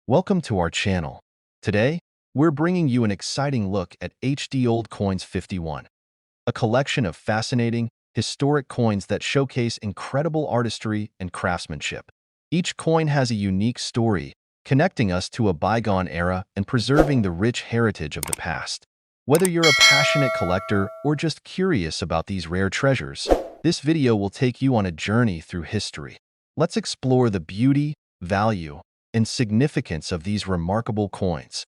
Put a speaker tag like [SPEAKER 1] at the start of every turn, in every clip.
[SPEAKER 1] Welcome to our channel. Today, we're bringing you an exciting look at HD Old Coins 51, a collection of fascinating, historic coins that showcase incredible artistry and craftsmanship. Each coin has a unique story, connecting us to a bygone era and preserving the rich heritage of the past. Whether you're a passionate collector or just curious about these rare treasures, this video will take you on a journey through history. Let's explore the beauty, value, and significance of these remarkable coins.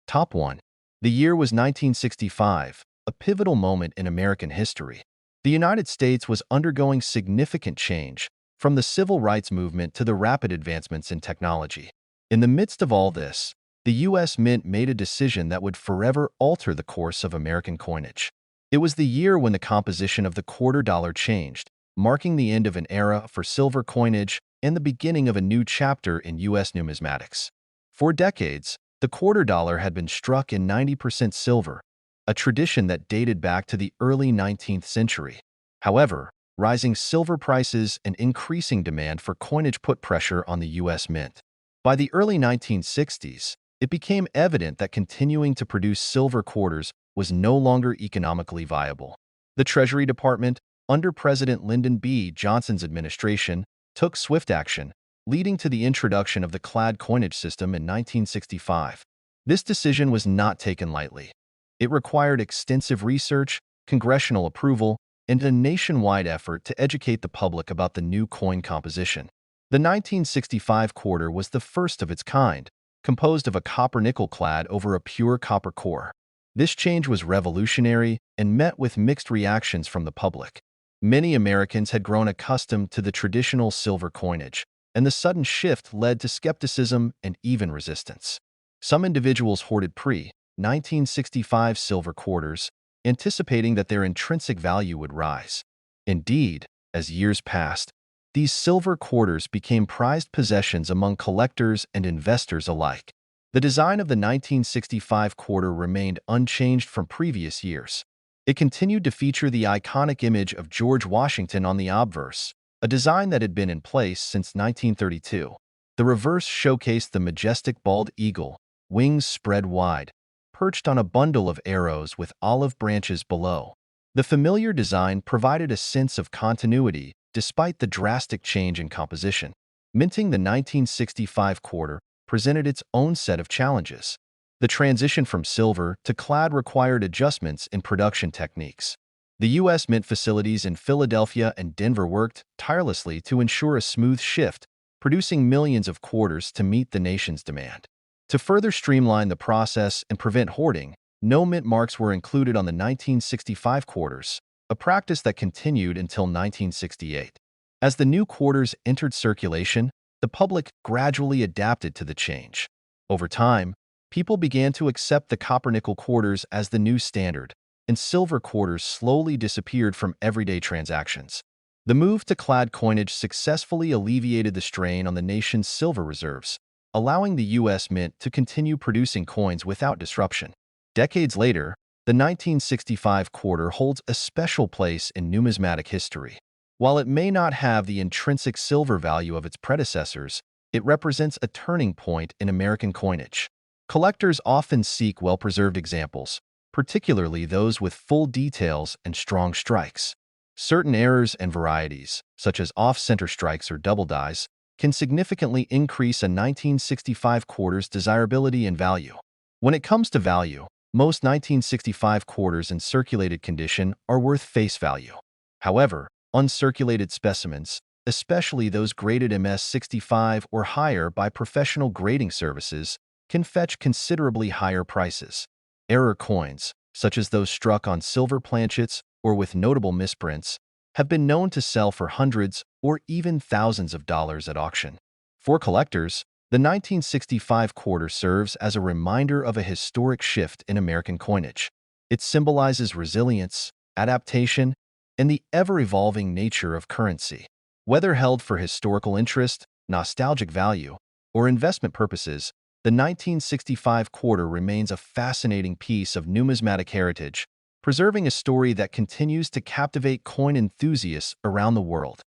[SPEAKER 1] Top 1. The year was 1965, a pivotal moment in American history. The United States was undergoing significant change, from the civil rights movement to the rapid advancements in technology. In the midst of all this, the U.S. Mint made a decision that would forever alter the course of American coinage. It was the year when the composition of the quarter dollar changed, marking the end of an era for silver coinage and the beginning of a new chapter in U.S. numismatics. For decades, the quarter dollar had been struck in 90% silver, a tradition that dated back to the early 19th century. However, rising silver prices and increasing demand for coinage put pressure on the U.S. Mint. By the early 1960s, it became evident that continuing to produce silver quarters was no longer economically viable. The Treasury Department, under President Lyndon B. Johnson's administration, took swift action, leading to the introduction of the clad coinage system in 1965. This decision was not taken lightly. It required extensive research, congressional approval, and a nationwide effort to educate the public about the new coin composition. The 1965 quarter was the first of its kind, composed of a copper-nickel clad over a pure copper core. This change was revolutionary and met with mixed reactions from the public. Many Americans had grown accustomed to the traditional silver coinage, and the sudden shift led to skepticism and even resistance. Some individuals hoarded pre-1965 silver quarters, anticipating that their intrinsic value would rise. Indeed, as years passed, these silver quarters became prized possessions among collectors and investors alike. The design of the 1965 quarter remained unchanged from previous years. It continued to feature the iconic image of George Washington on the obverse, a design that had been in place since 1932. The reverse showcased the majestic bald eagle, wings spread wide, perched on a bundle of arrows with olive branches below. The familiar design provided a sense of continuity despite the drastic change in composition. Minting the 1965 quarter presented its own set of challenges. The transition from silver to clad required adjustments in production techniques. The U.S. Mint facilities in Philadelphia and Denver worked tirelessly to ensure a smooth shift, producing millions of quarters to meet the nation's demand. To further streamline the process and prevent hoarding, no mint marks were included on the 1965 quarters, a practice that continued until 1968. As the new quarters entered circulation, the public gradually adapted to the change. Over time, people began to accept the copper-nickel quarters as the new standard, and silver quarters slowly disappeared from everyday transactions. The move to clad coinage successfully alleviated the strain on the nation's silver reserves, allowing the U.S. Mint to continue producing coins without disruption. Decades later, the 1965 quarter holds a special place in numismatic history. While it may not have the intrinsic silver value of its predecessors, it represents a turning point in American coinage. Collectors often seek well-preserved examples, particularly those with full details and strong strikes. Certain errors and varieties, such as off-center strikes or double dies, can significantly increase a 1965 quarter's desirability and value. When it comes to value, most 1965 quarters in circulated condition are worth face value. However, uncirculated specimens, especially those graded MS-65 or higher by professional grading services, can fetch considerably higher prices. Error coins, such as those struck on silver planchets or with notable misprints, have been known to sell for hundreds or even thousands of dollars at auction. For collectors, the 1965 quarter serves as a reminder of a historic shift in American coinage. It symbolizes resilience, adaptation, and the ever-evolving nature of currency. Whether held for historical interest, nostalgic value, or investment purposes, the 1965 quarter remains a fascinating piece of numismatic heritage, preserving a story that continues to captivate coin enthusiasts around the world.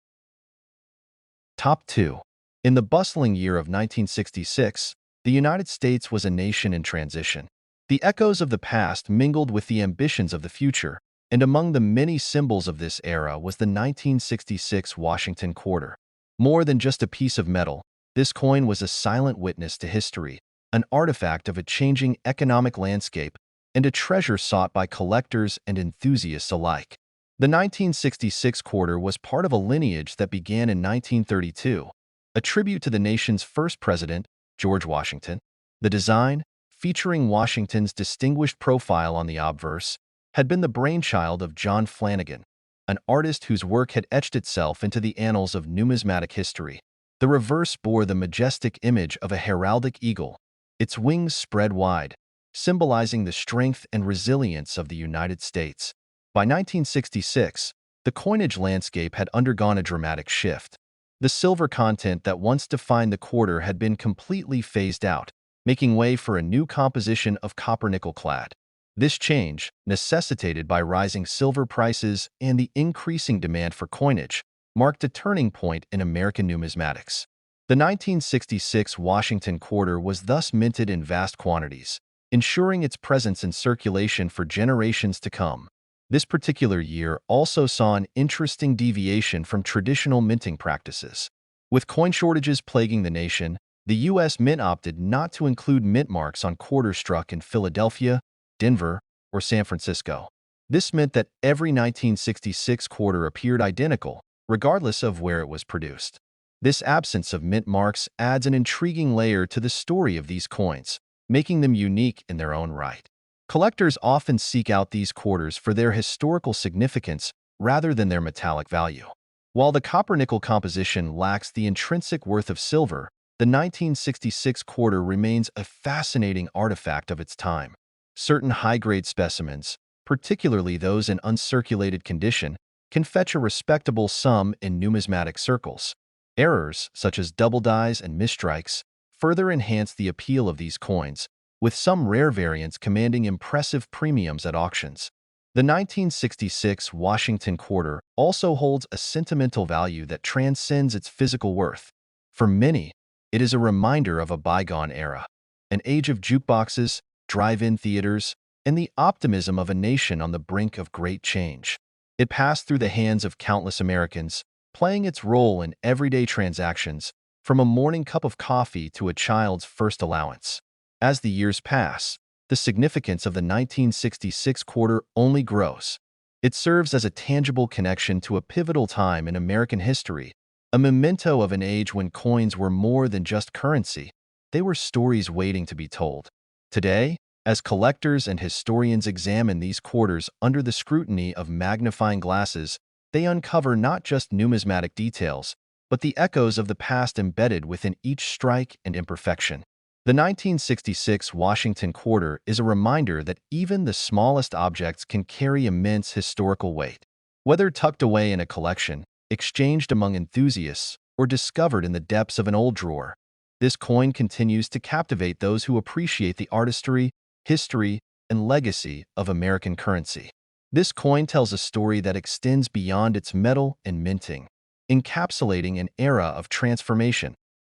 [SPEAKER 1] Top 2. In the bustling year of 1966, the United States was a nation in transition. The echoes of the past mingled with the ambitions of the future, and among the many symbols of this era was the 1966 Washington quarter. More than just a piece of metal, this coin was a silent witness to history, an artifact of a changing economic landscape, and a treasure sought by collectors and enthusiasts alike. The 1966 quarter was part of a lineage that began in 1932, a tribute to the nation's first president, George Washington. The design, featuring Washington's distinguished profile on the obverse, had been the brainchild of John Flanagan, an artist whose work had etched itself into the annals of numismatic history. The reverse bore the majestic image of a heraldic eagle, its wings spread wide, symbolizing the strength and resilience of the United States. By 1966, the coinage landscape had undergone a dramatic shift. The silver content that once defined the quarter had been completely phased out, making way for a new composition of copper-nickel clad. This change, necessitated by rising silver prices and the increasing demand for coinage, marked a turning point in American numismatics. The 1966 Washington quarter was thus minted in vast quantities, ensuring its presence in circulation for generations to come. This particular year also saw an interesting deviation from traditional minting practices. With coin shortages plaguing the nation, the U.S. Mint opted not to include mint marks on quarters struck in Philadelphia, Denver, or San Francisco. This meant that every 1966 quarter appeared identical, regardless of where it was produced. This absence of mint marks adds an intriguing layer to the story of these coins, making them unique in their own right. Collectors often seek out these quarters for their historical significance rather than their metallic value. While the copper-nickel composition lacks the intrinsic worth of silver, the 1966 quarter remains a fascinating artifact of its time. Certain high-grade specimens, particularly those in uncirculated condition, can fetch a respectable sum in numismatic circles. Errors, such as double dies and misstrikes, further enhance the appeal of these coins, with some rare variants commanding impressive premiums at auctions. The 1966 Washington quarter also holds a sentimental value that transcends its physical worth. For many, it is a reminder of a bygone era, an age of jukeboxes, drive-in theaters, and the optimism of a nation on the brink of great change. It passed through the hands of countless Americans, playing its role in everyday transactions, from a morning cup of coffee to a child's first allowance. As the years pass, the significance of the 1966 quarter only grows. It serves as a tangible connection to a pivotal time in American history, a memento of an age when coins were more than just currency. They were stories waiting to be told. Today, as collectors and historians examine these quarters under the scrutiny of magnifying glasses, they uncover not just numismatic details, but the echoes of the past embedded within each strike and imperfection. The 1966 Washington quarter is a reminder that even the smallest objects can carry immense historical weight. Whether tucked away in a collection, exchanged among enthusiasts, or discovered in the depths of an old drawer, this coin continues to captivate those who appreciate the artistry, history, and legacy of American currency. This coin tells a story that extends beyond its metal and minting, encapsulating an era of transformation,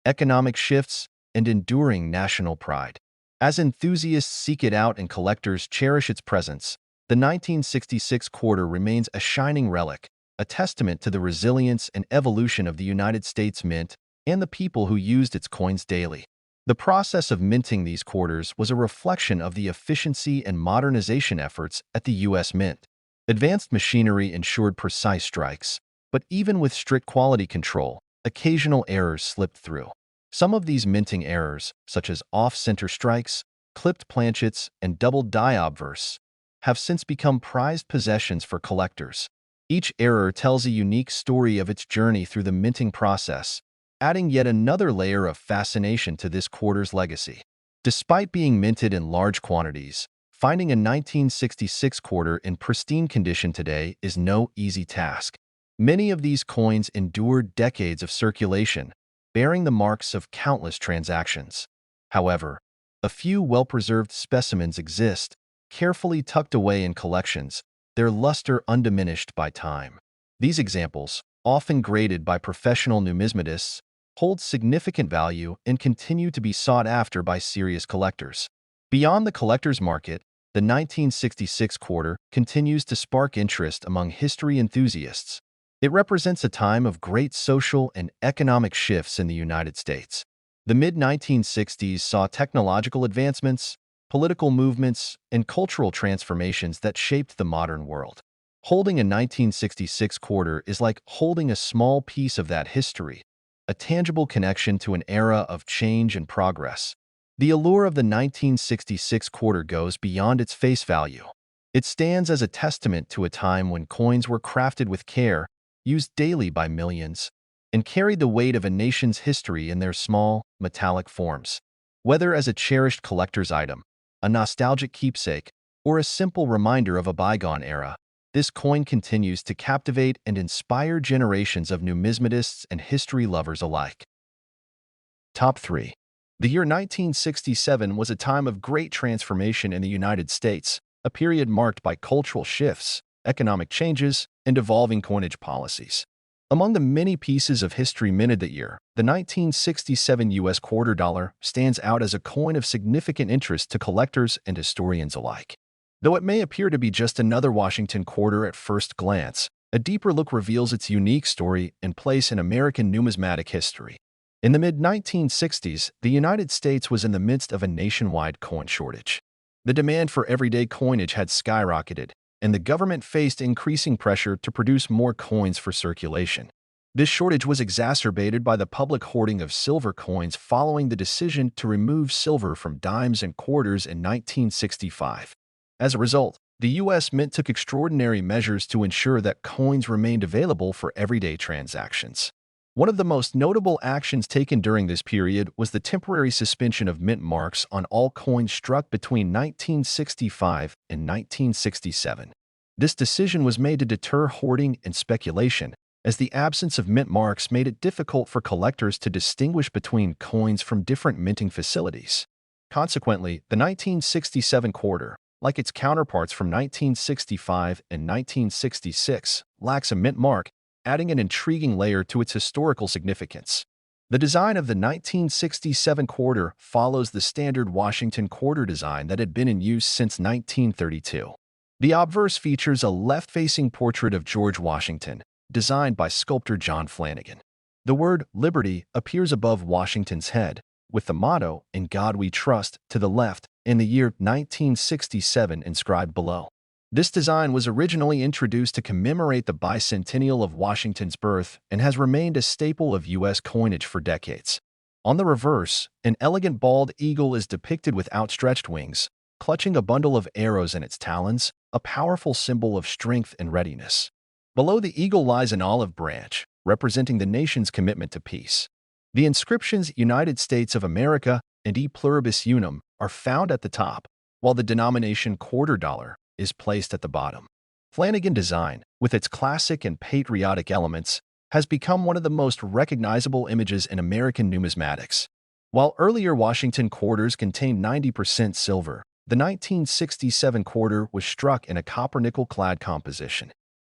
[SPEAKER 1] economic shifts, and enduring national pride. As enthusiasts seek it out and collectors cherish its presence, the 1966 quarter remains a shining relic, a testament to the resilience and evolution of the United States Mint and the people who used its coins daily. The process of minting these quarters was a reflection of the efficiency and modernization efforts at the U.S. Mint. Advanced machinery ensured precise strikes, but even with strict quality control, occasional errors slipped through. Some of these minting errors, such as off-center strikes, clipped planchets, and double die obverse, have since become prized possessions for collectors. Each error tells a unique story of its journey through the minting process, adding yet another layer of fascination to this quarter's legacy. Despite being minted in large quantities, finding a 1966 quarter in pristine condition today is no easy task. Many of these coins endured decades of circulation, bearing the marks of countless transactions. However, a few well-preserved specimens exist, carefully tucked away in collections, their luster undiminished by time. These examples, often graded by professional numismatists, hold significant value and continue to be sought after by serious collectors. Beyond the collector's market, the 1966 quarter continues to spark interest among history enthusiasts. It represents a time of great social and economic shifts in the United States. The mid-1960s saw technological advancements, political movements, and cultural transformations that shaped the modern world. Holding a 1966 quarter is like holding a small piece of that history, a tangible connection to an era of change and progress. The allure of the 1966 quarter goes beyond its face value. It stands as a testament to a time when coins were crafted with care, used daily by millions, and carried the weight of a nation's history in their small, metallic forms. Whether as a cherished collector's item, a nostalgic keepsake, or a simple reminder of a bygone era, this coin continues to captivate and inspire generations of numismatists and history lovers alike. Top 3. The year 1967 was a time of great transformation in the United States, a period marked by cultural shifts, economic changes, and evolving coinage policies. Among the many pieces of history minted that year, the 1967 U.S. quarter dollar stands out as a coin of significant interest to collectors and historians alike. Though it may appear to be just another Washington quarter at first glance, a deeper look reveals its unique story and place in American numismatic history. In the mid-1960s, the United States was in the midst of a nationwide coin shortage. The demand for everyday coinage had skyrocketed, and the government faced increasing pressure to produce more coins for circulation. This shortage was exacerbated by the public hoarding of silver coins following the decision to remove silver from dimes and quarters in 1965. As a result, the U.S. Mint took extraordinary measures to ensure that coins remained available for everyday transactions. One of the most notable actions taken during this period was the temporary suspension of mint marks on all coins struck between 1965 and 1967. This decision was made to deter hoarding and speculation, as the absence of mint marks made it difficult for collectors to distinguish between coins from different minting facilities. Consequently, the 1967 quarter, like its counterparts from 1965 and 1966, lacks a mint mark, adding an intriguing layer to its historical significance. The design of the 1967 quarter follows the standard Washington quarter design that had been in use since 1932. The obverse features a left-facing portrait of George Washington, designed by sculptor John Flanagan. The word Liberty appears above Washington's head, with the motto, "In God We Trust," to the left, and the year 1967 inscribed below. This design was originally introduced to commemorate the bicentennial of Washington's birth and has remained a staple of U.S. coinage for decades. On the reverse, an elegant bald eagle is depicted with outstretched wings, clutching a bundle of arrows in its talons, a powerful symbol of strength and readiness. Below the eagle lies an olive branch, representing the nation's commitment to peace. The inscriptions United States of America and E Pluribus Unum are found at the top, while the denomination quarter dollar is placed at the bottom. Flanagan design, with its classic and patriotic elements, has become one of the most recognizable images in American numismatics. While earlier Washington quarters contained 90% silver, the 1967 quarter was struck in a copper-nickel-clad composition.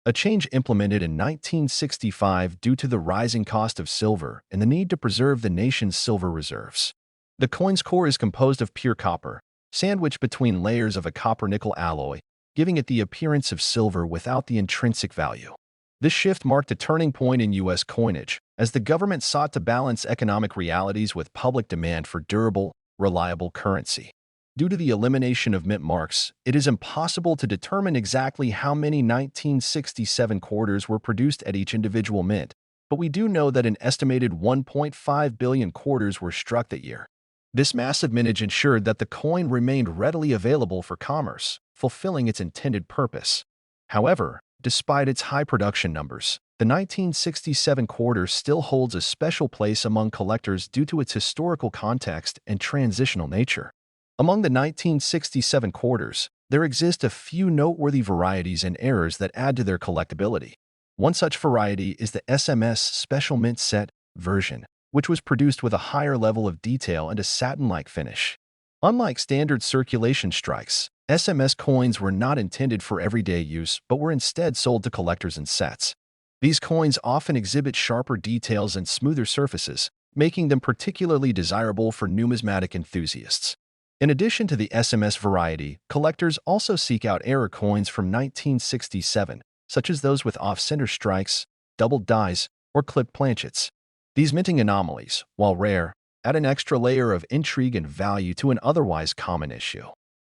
[SPEAKER 1] A change implemented in 1965 due to the rising cost of silver and the need to preserve the nation's silver reserves. The coin's core is composed of pure copper, sandwiched between layers of a copper-nickel alloy, giving it the appearance of silver without the intrinsic value. This shift marked a turning point in U.S. coinage, as the government sought to balance economic realities with public demand for durable, reliable currency. Due to the elimination of mint marks, it is impossible to determine exactly how many 1967 quarters were produced at each individual mint, but we do know that an estimated 1.5 billion quarters were struck that year. This massive mintage ensured that the coin remained readily available for commerce, fulfilling its intended purpose. However, despite its high production numbers, the 1967 quarter still holds a special place among collectors due to its historical context and transitional nature. Among the 1967 quarters, there exist a few noteworthy varieties and errors that add to their collectability. One such variety is the SMS Special Mint Set version, which was produced with a higher level of detail and a satin-like finish. Unlike standard circulation strikes, SMS coins were not intended for everyday use but were instead sold to collectors in sets. These coins often exhibit sharper details and smoother surfaces, making them particularly desirable for numismatic enthusiasts. In addition to the SMS variety, collectors also seek out error coins from 1967, such as those with off-center strikes, doubled dies, or clipped planchets. These minting anomalies, while rare, add an extra layer of intrigue and value to an otherwise common issue.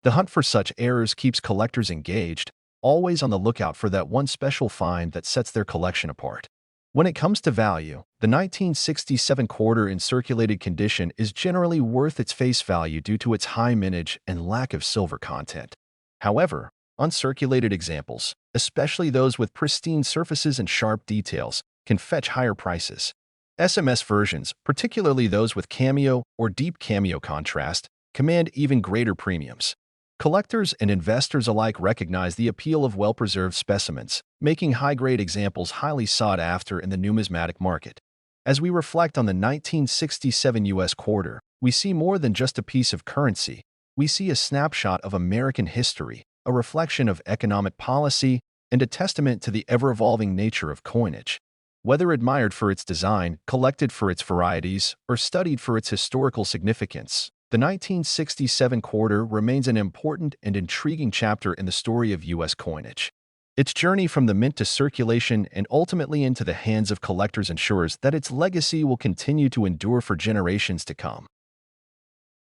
[SPEAKER 1] The hunt for such errors keeps collectors engaged, always on the lookout for that one special find that sets their collection apart. When it comes to value, the 1967 quarter in circulated condition is generally worth its face value due to its high mintage and lack of silver content. However, uncirculated examples, especially those with pristine surfaces and sharp details, can fetch higher prices. SMS versions, particularly those with cameo or deep cameo contrast, command even greater premiums. Collectors and investors alike recognize the appeal of well-preserved specimens, making high-grade examples highly sought after in the numismatic market. As we reflect on the 1967 U.S. quarter, we see more than just a piece of currency. We see a snapshot of American history, a reflection of economic policy, and a testament to the ever-evolving nature of coinage. Whether admired for its design, collected for its varieties, or studied for its historical significance, the 1967 quarter remains an important and intriguing chapter in the story of U.S. coinage. Its journey from the mint to circulation and ultimately into the hands of collectors ensures that its legacy will continue to endure for generations to come.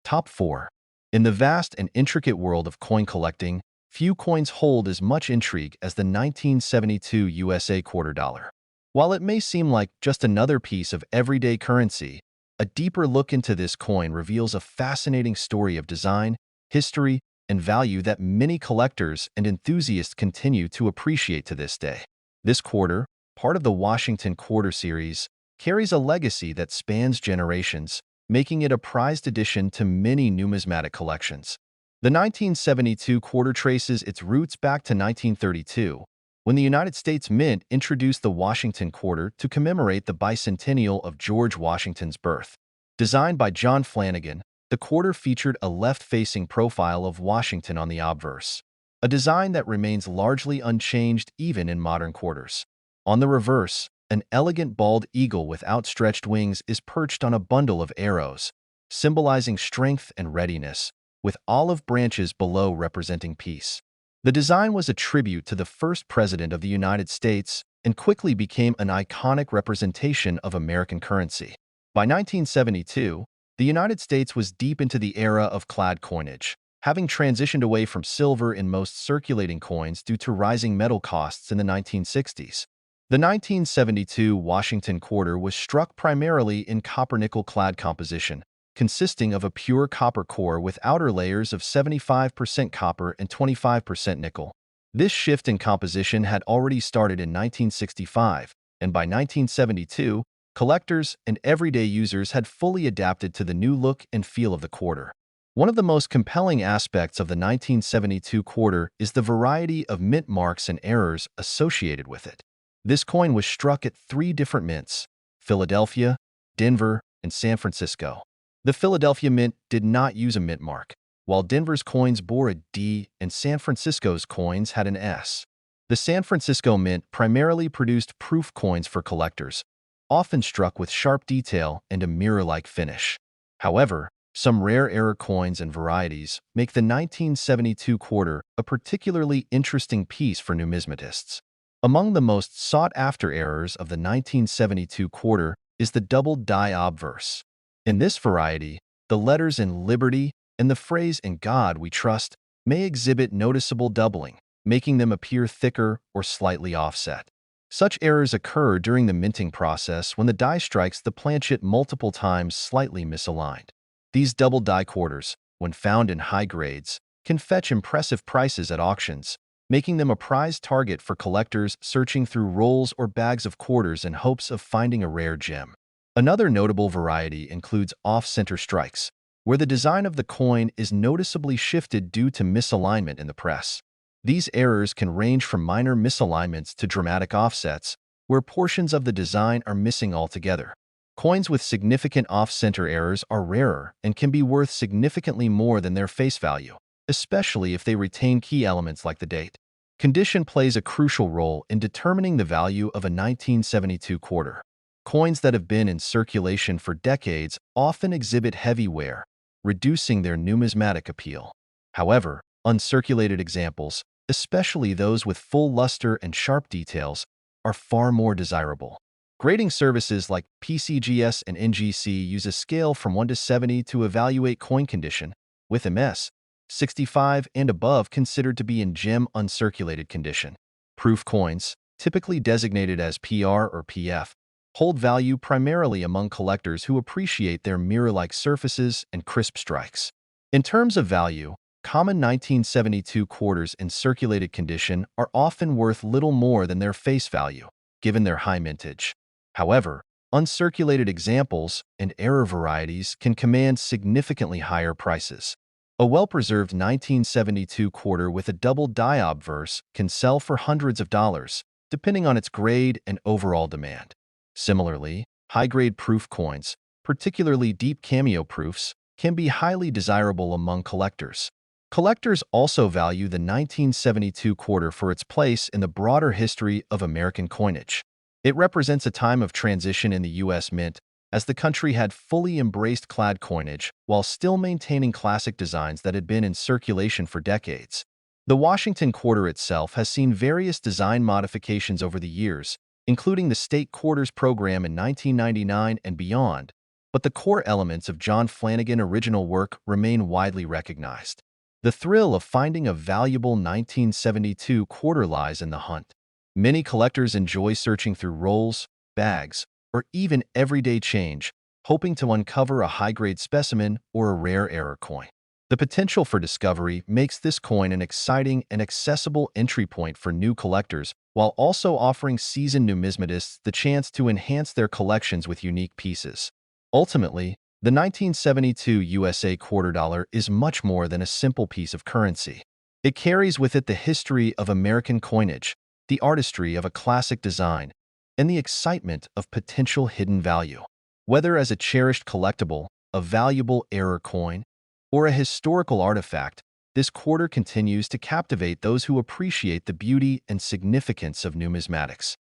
[SPEAKER 1] Top 4. In the vast and intricate world of coin collecting, few coins hold as much intrigue as the 1972 USA quarter dollar. While it may seem like just another piece of everyday currency, a deeper look into this coin reveals a fascinating story of design, history, and value that many collectors and enthusiasts continue to appreciate to this day. This quarter, part of the Washington Quarter series, carries a legacy that spans generations, making it a prized addition to many numismatic collections. The 1972 quarter traces its roots back to 1932, when the United States Mint introduced the Washington Quarter to commemorate the bicentennial of George Washington's birth. Designed by John Flanagan, the quarter featured a left-facing profile of Washington on the obverse, a design that remains largely unchanged even in modern quarters. On the reverse, an elegant bald eagle with outstretched wings is perched on a bundle of arrows, symbolizing strength and readiness, with olive branches below representing peace. The design was a tribute to the first president of the United States and quickly became an iconic representation of American currency. By 1972, the United States was deep into the era of clad coinage, having transitioned away from silver in most circulating coins due to rising metal costs in the 1960s. The 1972 Washington Quarter was struck primarily in copper-nickel clad composition, consisting of a pure copper core with outer layers of 75% copper and 25% nickel. This shift in composition had already started in 1965, and by 1972, collectors and everyday users had fully adapted to the new look and feel of the quarter. One of the most compelling aspects of the 1972 quarter is the variety of mint marks and errors associated with it. This coin was struck at 3 different mints: Philadelphia, Denver, and San Francisco. The Philadelphia Mint did not use a mint mark, while Denver's coins bore a D and San Francisco's coins had an S. The San Francisco Mint primarily produced proof coins for collectors, often struck with sharp detail and a mirror-like finish. However, some rare error coins and varieties make the 1972 quarter a particularly interesting piece for numismatists. Among the most sought-after errors of the 1972 quarter is the doubled die obverse. In this variety, the letters in Liberty and the phrase "In God We Trust" may exhibit noticeable doubling, making them appear thicker or slightly offset. Such errors occur during the minting process when the die strikes the planchet multiple times slightly misaligned. These double die quarters, when found in high grades, can fetch impressive prices at auctions, making them a prized target for collectors searching through rolls or bags of quarters in hopes of finding a rare gem. Another notable variety includes off-center strikes, where the design of the coin is noticeably shifted due to misalignment in the press. These errors can range from minor misalignments to dramatic offsets, where portions of the design are missing altogether. Coins with significant off-center errors are rarer and can be worth significantly more than their face value, especially if they retain key elements like the date. Condition plays a crucial role in determining the value of a 1972 quarter. Coins that have been in circulation for decades often exhibit heavy wear, reducing their numismatic appeal. However, uncirculated examples, especially those with full luster and sharp details, are far more desirable. Grading services like PCGS and NGC use a scale from 1 to 70 to evaluate coin condition, with MS 65 and above considered to be in gem uncirculated condition. Proof coins, typically designated as PR or PF, hold value primarily among collectors who appreciate their mirror-like surfaces and crisp strikes. In terms of value, common 1972 quarters in circulated condition are often worth little more than their face value, given their high mintage. However, uncirculated examples and error varieties can command significantly higher prices. A well-preserved 1972 quarter with a double die obverse can sell for hundreds of dollars, depending on its grade and overall demand. Similarly, high-grade proof coins, particularly deep cameo proofs, can be highly desirable among collectors. Collectors also value the 1972 quarter for its place in the broader history of American coinage. It represents a time of transition in the U.S. Mint, as the country had fully embraced clad coinage while still maintaining classic designs that had been in circulation for decades. The Washington quarter itself has seen various design modifications over the years, including the state quarters program in 1999 and beyond, but the core elements of John Flanagan's original work remain widely recognized. The thrill of finding a valuable 1972 quarter lies in the hunt. Many collectors enjoy searching through rolls, bags, or even everyday change, hoping to uncover a high-grade specimen or a rare error coin. The potential for discovery makes this coin an exciting and accessible entry point for new collectors, while also offering seasoned numismatists the chance to enhance their collections with unique pieces. Ultimately, the 1972 USA quarter dollar is much more than a simple piece of currency. It carries with it the history of American coinage, the artistry of a classic design, and the excitement of potential hidden value. Whether as a cherished collectible, a valuable error coin, or a historical artifact, this quarter continues to captivate those who appreciate the beauty and significance of numismatics.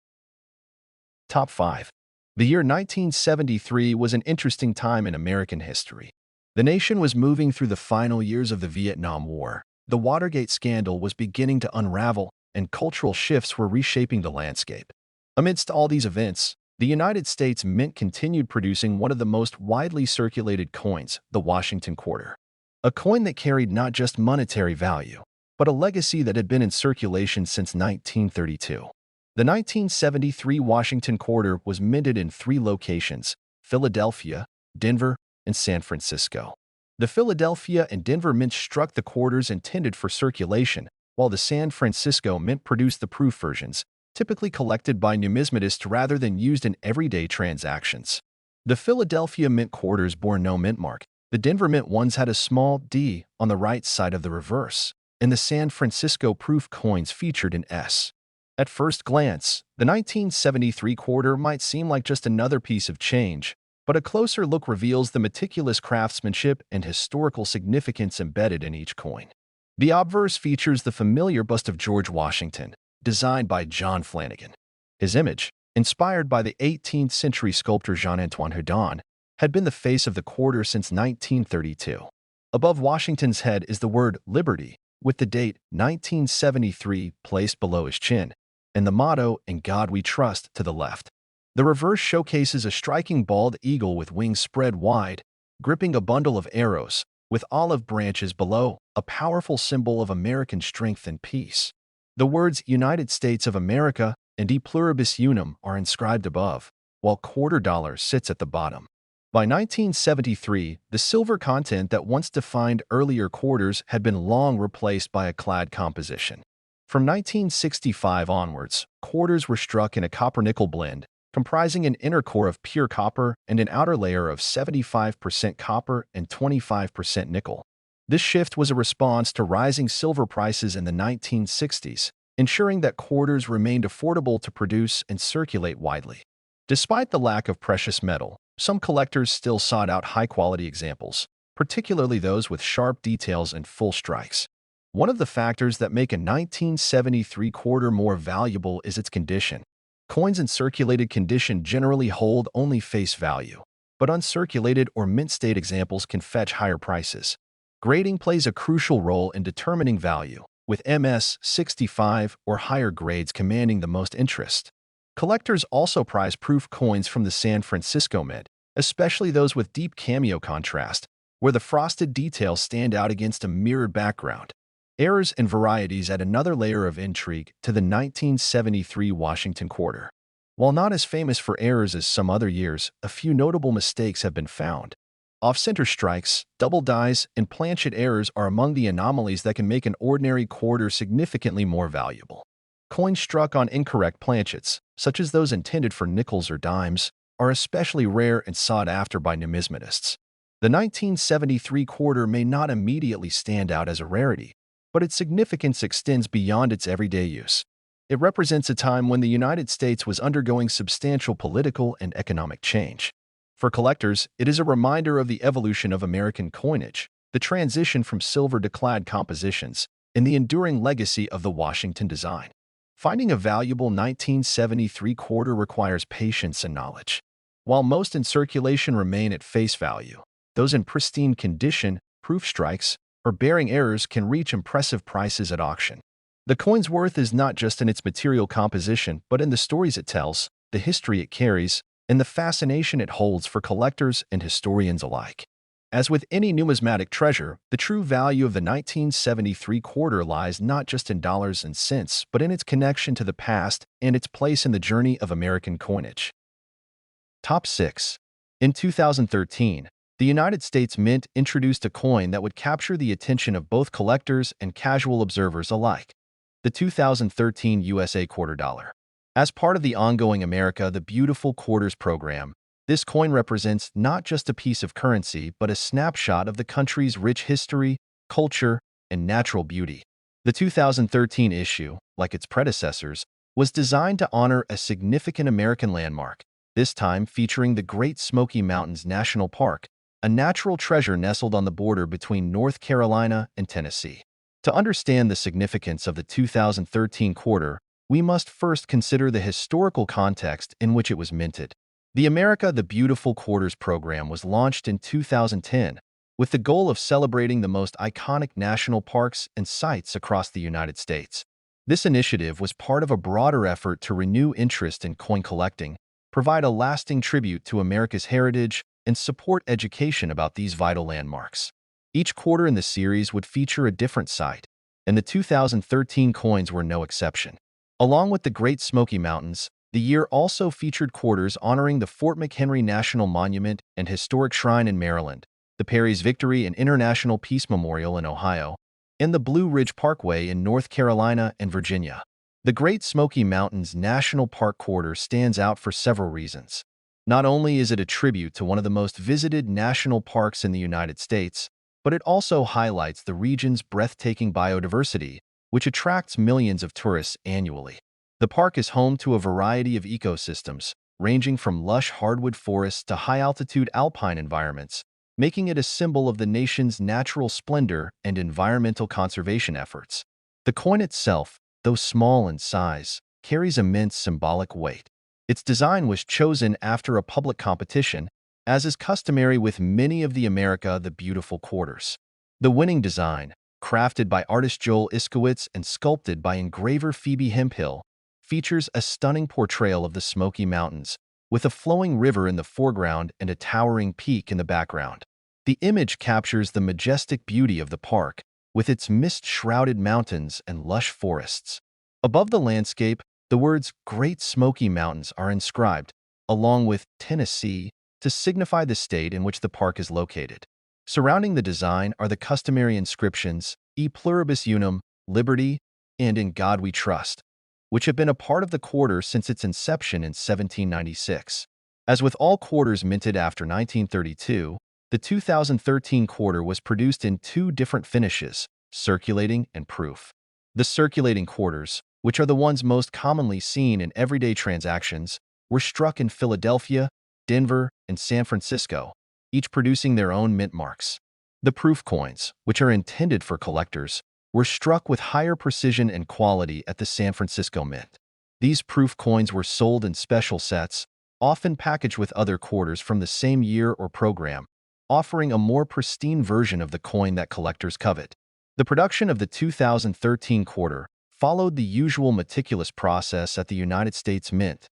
[SPEAKER 1] Top 5. The year 1973 was an interesting time in American history. The nation was moving through the final years of the Vietnam War. The Watergate scandal was beginning to unravel, and cultural shifts were reshaping the landscape. Amidst all these events, the United States Mint continued producing one of the most widely circulated coins, the Washington quarter. A coin that carried not just monetary value, but a legacy that had been in circulation since 1932. The 1973 Washington quarter was minted in 3 locations: Philadelphia, Denver, and San Francisco. The Philadelphia and Denver mints struck the quarters intended for circulation, while the San Francisco Mint produced the proof versions, typically collected by numismatists rather than used in everyday transactions. The Philadelphia Mint quarters bore no mint mark. The Denver Mint ones had a small D on the right side of the reverse, and the San Francisco proof coins featured an S. At first glance, the 1973 quarter might seem like just another piece of change, but a closer look reveals the meticulous craftsmanship and historical significance embedded in each coin. The obverse features the familiar bust of George Washington, designed by John Flanagan. His image, inspired by the 18th century sculptor Jean-Antoine Houdon, had been the face of the quarter since 1932. Above Washington's head is the word Liberty, with the date 1973 placed below his chin, and the motto "In God We Trust" to the left. The reverse showcases a striking bald eagle with wings spread wide, gripping a bundle of arrows, with olive branches below, a powerful symbol of American strength and peace. The words United States of America and De Pluribus Unum are inscribed above, while quarter dollar sits at the bottom. By 1973, the silver content that once defined earlier quarters had been long replaced by a clad composition. From 1965 onwards, quarters were struck in a copper-nickel blend, comprising an inner core of pure copper and an outer layer of 75% copper and 25% nickel. This shift was a response to rising silver prices in the 1960s, ensuring that quarters remained affordable to produce and circulate widely. Despite the lack of precious metal, some collectors still sought out high-quality examples, particularly those with sharp details and full strikes. One of the factors that make a 1973 quarter more valuable is its condition. Coins in circulated condition generally hold only face value, but uncirculated or mint-state examples can fetch higher prices. Grading plays a crucial role in determining value, with MS 65 or higher grades commanding the most interest. Collectors also prize proof coins from the San Francisco Mint, especially those with deep cameo contrast, where the frosted details stand out against a mirrored background. Errors and varieties add another layer of intrigue to the 1973 Washington quarter. While not as famous for errors as some other years, a few notable mistakes have been found. Off-center strikes, double dies, and planchet errors are among the anomalies that can make an ordinary quarter significantly more valuable. Coins struck on incorrect planchets, such as those intended for nickels or dimes, are especially rare and sought after by numismatists. The 1973 quarter may not immediately stand out as a rarity, but its significance extends beyond its everyday use. It represents a time when the United States was undergoing substantial political and economic change. For collectors, it is a reminder of the evolution of American coinage, the transition from silver to clad compositions, and the enduring legacy of the Washington design. Finding a valuable 1973 quarter requires patience and knowledge. While most in circulation remain at face value, those in pristine condition, proof strikes, or bearing errors can reach impressive prices at auction. The coin's worth is not just in its material composition, but in the stories it tells, the history it carries, and the fascination it holds for collectors and historians alike. As with any numismatic treasure, the true value of the 1973 quarter lies not just in dollars and cents, but in its connection to the past and its place in the journey of American coinage. Top 6. In 2013, the United States Mint introduced a coin that would capture the attention of both collectors and casual observers alike: the 2013 USA quarter dollar. As part of the ongoing America the Beautiful Quarters program, this coin represents not just a piece of currency, but a snapshot of the country's rich history, culture, and natural beauty. The 2013 issue, like its predecessors, was designed to honor a significant American landmark, this time featuring the Great Smoky Mountains National Park, a natural treasure nestled on the border between North Carolina and Tennessee. To understand the significance of the 2013 quarter, we must first consider the historical context in which it was minted. The America the Beautiful Quarters program was launched in 2010 with the goal of celebrating the most iconic national parks and sites across the United States. This initiative was part of a broader effort to renew interest in coin collecting, provide a lasting tribute to America's heritage, and support education about these vital landmarks. Each quarter in the series would feature a different site, and the 2013 coins were no exception. Along with the Great Smoky Mountains, the year also featured quarters honoring the Fort McHenry National Monument and Historic Shrine in Maryland, the Perry's Victory and International Peace Memorial in Ohio, and the Blue Ridge Parkway in North Carolina and Virginia. The Great Smoky Mountains National Park quarter stands out for several reasons. Not only is it a tribute to one of the most visited national parks in the United States, but it also highlights the region's breathtaking biodiversity, which attracts millions of tourists annually. The park is home to a variety of ecosystems, ranging from lush hardwood forests to high-altitude alpine environments, making it a symbol of the nation's natural splendor and environmental conservation efforts. The coin itself, though small in size, carries immense symbolic weight. Its design was chosen after a public competition, as is customary with many of the America the Beautiful quarters. The winning design, crafted by artist Joel Iskowitz and sculpted by engraver Phoebe Hemphill, features a stunning portrayal of the Smoky Mountains, with a flowing river in the foreground and a towering peak in the background. The image captures the majestic beauty of the park, with its mist-shrouded mountains and lush forests. Above the landscape, the words Great Smoky Mountains are inscribed, along with Tennessee, to signify the state in which the park is located. Surrounding the design are the customary inscriptions E Pluribus Unum, Liberty, and In God We Trust, which have been a part of the quarter since its inception in 1796. As with all quarters minted after 1932, the 2013 quarter was produced in two different finishes, circulating and proof. The circulating quarters, which are the ones most commonly seen in everyday transactions, were struck in Philadelphia, Denver, and San Francisco, each producing their own mint marks. The proof coins, which are intended for collectors, were struck with higher precision and quality at the San Francisco Mint. These proof coins were sold in special sets, often packaged with other quarters from the same year or program, offering a more pristine version of the coin that collectors covet. The production of the 2013 quarter followed the usual meticulous process at the United States Mint.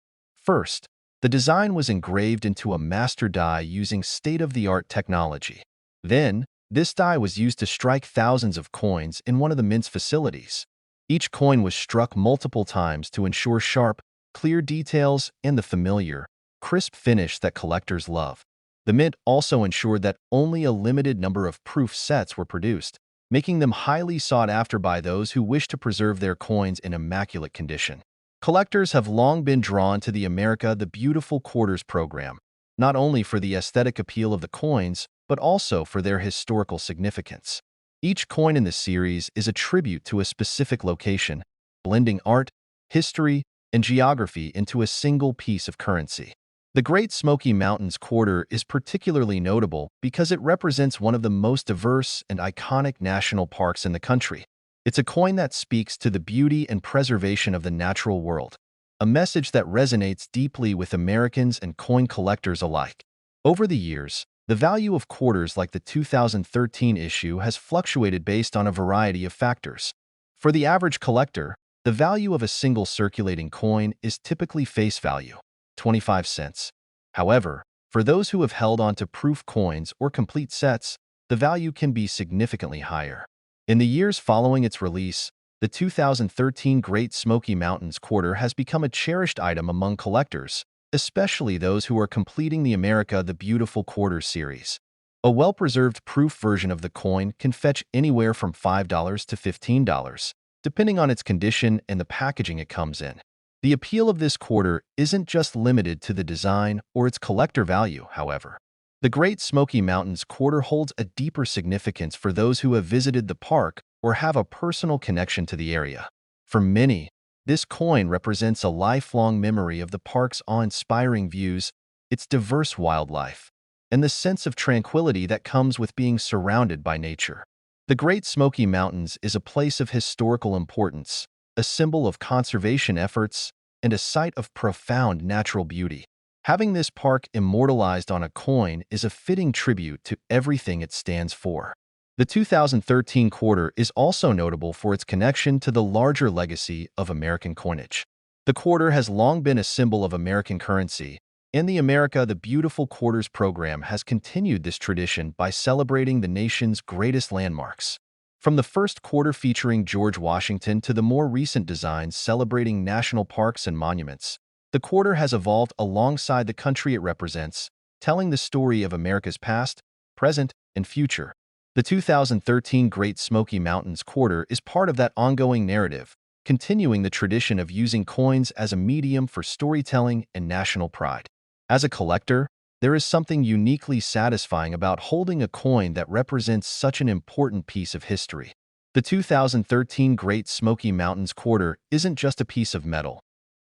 [SPEAKER 1] First, the design was engraved into a master die using state-of-the-art technology. Then, this die was used to strike thousands of coins in one of the Mint's facilities. Each coin was struck multiple times to ensure sharp, clear details and the familiar, crisp finish that collectors love. The Mint also ensured that only a limited number of proof sets were produced, making them highly sought after by those who wish to preserve their coins in immaculate condition. Collectors have long been drawn to the America the Beautiful Quarters program, not only for the aesthetic appeal of the coins, but also for their historical significance. Each coin in the series is a tribute to a specific location, blending art, history, and geography into a single piece of currency. The Great Smoky Mountains quarter is particularly notable because it represents one of the most diverse and iconic national parks in the country. It's a coin that speaks to the beauty and preservation of the natural world, a message that resonates deeply with Americans and coin collectors alike. Over the years, the value of quarters like the 2013 issue has fluctuated based on a variety of factors. For the average collector, the value of a single circulating coin is typically face value, 25 cents. However, for those who have held on to proof coins or complete sets, the value can be significantly higher. In the years following its release, the 2013 Great Smoky Mountains quarter has become a cherished item among collectors, especially those who are completing the America the Beautiful Quarters series. A well-preserved proof version of the coin can fetch anywhere from $5 to $15, depending on its condition and the packaging it comes in. The appeal of this quarter isn't just limited to the design or its collector value, however. The Great Smoky Mountains quarter holds a deeper significance for those who have visited the park or have a personal connection to the area. For many, this coin represents a lifelong memory of the park's awe-inspiring views, its diverse wildlife, and the sense of tranquility that comes with being surrounded by nature. The Great Smoky Mountains is a place of historical importance, a symbol of conservation efforts, and a site of profound natural beauty. Having this park immortalized on a coin is a fitting tribute to everything it stands for. The 2013 quarter is also notable for its connection to the larger legacy of American coinage. The quarter has long been a symbol of American currency, and the America the Beautiful Quarters program has continued this tradition by celebrating the nation's greatest landmarks. From the first quarter featuring George Washington to the more recent designs celebrating national parks and monuments, the quarter has evolved alongside the country it represents, telling the story of America's past, present, and future. The 2013 Great Smoky Mountains quarter is part of that ongoing narrative, continuing the tradition of using coins as a medium for storytelling and national pride. As a collector, there is something uniquely satisfying about holding a coin that represents such an important piece of history. The 2013 Great Smoky Mountains quarter isn't just a piece of metal.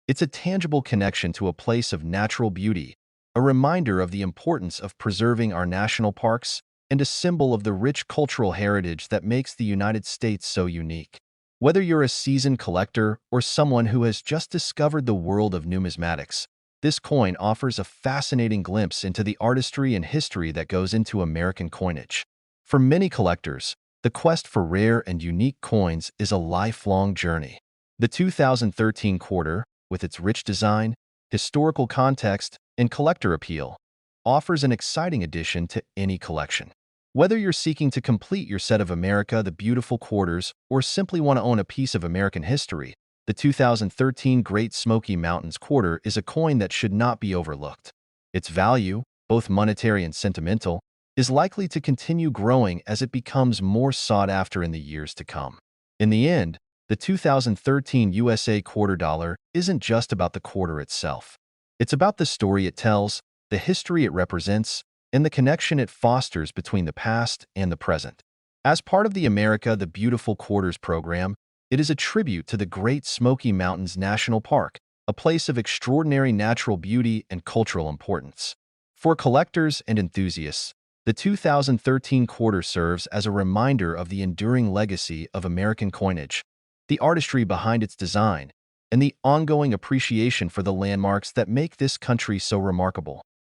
[SPEAKER 1] It's a tangible connection to a place of natural beauty, a reminder of the importance of preserving our national parks, and a symbol of the rich cultural heritage that makes the United States so unique. Whether you're a seasoned collector or someone who has just discovered the world of numismatics, this coin offers a fascinating glimpse into the artistry and history that goes into American coinage. For many collectors, the quest for rare and unique coins is a lifelong journey. The 2013 quarter, with its rich design, historical context, and collector appeal, offers an exciting addition to any collection. Whether you're seeking to complete your set of America the Beautiful Quarters or simply want to own a piece of American history, the 2013 Great Smoky Mountains quarter is a coin that should not be overlooked. Its value, both monetary and sentimental, is likely to continue growing as it becomes more sought after in the years to come. In the end, the 2013 USA quarter dollar isn't just about the quarter itself. It's about the story it tells, the history it represents, and the connection it fosters between the past and the present. As part of the America the Beautiful Quarters program, it is a tribute to the Great Smoky Mountains National Park, a place of extraordinary natural beauty and cultural importance. For collectors and enthusiasts, the 2013 quarter serves as a reminder of the enduring legacy of American coinage, the artistry behind its design, and the ongoing appreciation for the landmarks that make this country so remarkable.